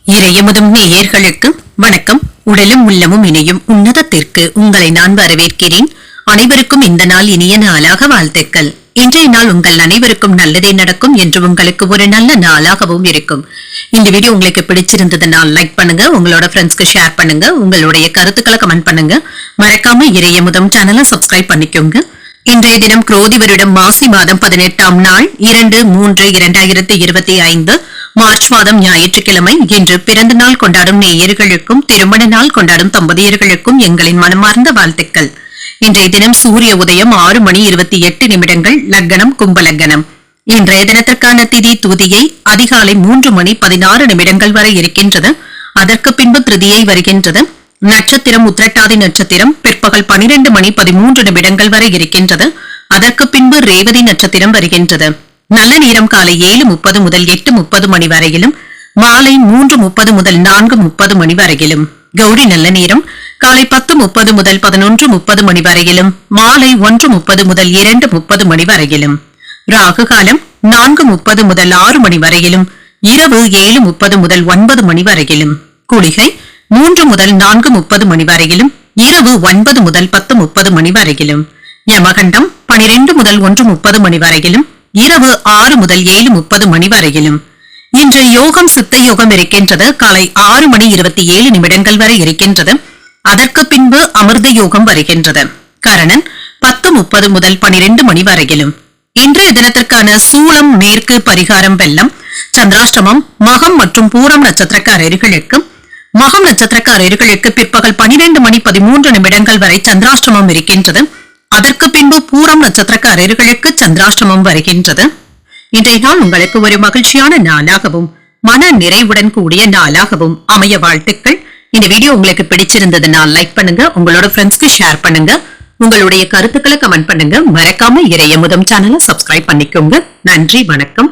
இறையமுதும் நேயர்களுக்கு வணக்கம். உடலும் உள்ளமும் இணையும் உன்னதத்திற்கு உங்களை நான் வரவேற்கிறேன். அனைவருக்கும் இந்த நாள் இனிய நாளாக வாழ்த்துக்கள். இன்றைய நாள் உங்கள் அனைவருக்கும் நல்லதே நடக்கும் என்று உங்களுக்கு ஒரு நல்ல நாளாகவும் இருக்கும். இந்த வீடியோ உங்களுக்கு பிடிச்சிருந்ததுன்னா லைக் பண்ணுங்க, உங்களோட ஃப்ரெண்ட்ஸ்க்கு ஷேர் பண்ணுங்க, உங்களுடைய கருத்துக்களை கமெண்ட் பண்ணுங்க. மறக்காம இறையமுதம் சேனலை சப்ஸ்கிரைப் பண்ணிக்கோங்க. இன்றைய தினம் குரோதி வருடம் மாசி மாதம் 18ஆம் நாள் 2/3/2025 மார்ச் மாதம் ஞாயிற்றுக்கிழமை. இன்று பிறந்த நாள் கொண்டாடும் நேயர்களுக்கும் திருமண நாள் கொண்டாடும் தம்பதியர்களுக்கும் எங்களின் மனமார்ந்த வாழ்த்துக்கள். இன்றைய தினம் சூரிய உதயம் 6:28 லக்னம் கும்பலக்னம். இன்றைய தினத்திற்கான திதி துதியை அதிகாலை 3:16 வரை இருக்கின்றது. அதற்கு பின்பு திருதியை வருகின்றது. நட்சத்திரம் உத்திரட்டாதி நட்சத்திரம் பிற்பகல் 12:13 வரை இருக்கின்றது. அதற்கு பின்பு ரேவதி நட்சத்திரம் வருகின்றது. நல்ல நேரம் காலை 7:30 முதல் 8:30 மணி வரையிலும், மாலை 3:30 முதல் 4:30 மணி வரையிலும். கௌரி நல்ல நேரம் காலை 10:30 முதல் 11:30 மணி வரையிலும், மாலை 1:30 முதல் 2:30 மணி வரையிலும். ராகு காலம் 4:30 முதல் 6 மணி வரையிலும், இரவு 7:30 முதல் 9 மணி வரையிலும். குளிகை 3 முதல் 4:30 மணி வரையிலும், இரவு 9 முதல் 10:30 மணி வரையிலும். யமகண்டம் 12 முதல் 1:30 மணி வரையிலும், இரவு 6 முதல் 7:30 மணி வரையிலும். இன்று யோகம் சித்த யோகம் இருக்கின்றது. காலை 6:27 வரை இருக்கின்றது. அதற்கு பின்பு அமிர்த யோகம் வருகின்றது. கரணன் 10:30 முதல் 12 மணி வரையிலும். இன்றைய தினத்திற்கான சூலம் மேற்கு பரிகாரம் வெள்ளம். சந்திராஷ்டமம் மகம் மற்றும் பூரம் நட்சத்திரக்காரர்களுக்கு மகம் நட்சத்திரக்காரர்களுக்கு பிற்பகல் 12:13 வரை சந்திராஷ்டமம் இருக்கின்றது. அதற்கு பின்பு பூரம் நட்சத்திரக்காரர்களுக்கு சந்திராஷ்டமம் வருகின்றது. இன்றைய நாள் உங்களுக்கு ஒரு மகிழ்ச்சியான நாளாகவும் மன நிறைவுடன் கூடிய நாளாகவும் அமைய வாழ்த்துக்கள். இந்த வீடியோ உங்களுக்கு பிடிச்சிருந்ததுன்னா லைக் பண்ணுங்க, உங்களோட ஃப்ரெண்ட்ஸ்க்கு ஷேர் பண்ணுங்க, உங்களுடைய கருத்துக்களை கமெண்ட் பண்ணுங்க. மறக்காம இறையமுதம் சேனலை சப்ஸ்கிரைப் பண்ணிக்கோங்க. நன்றி, வணக்கம்.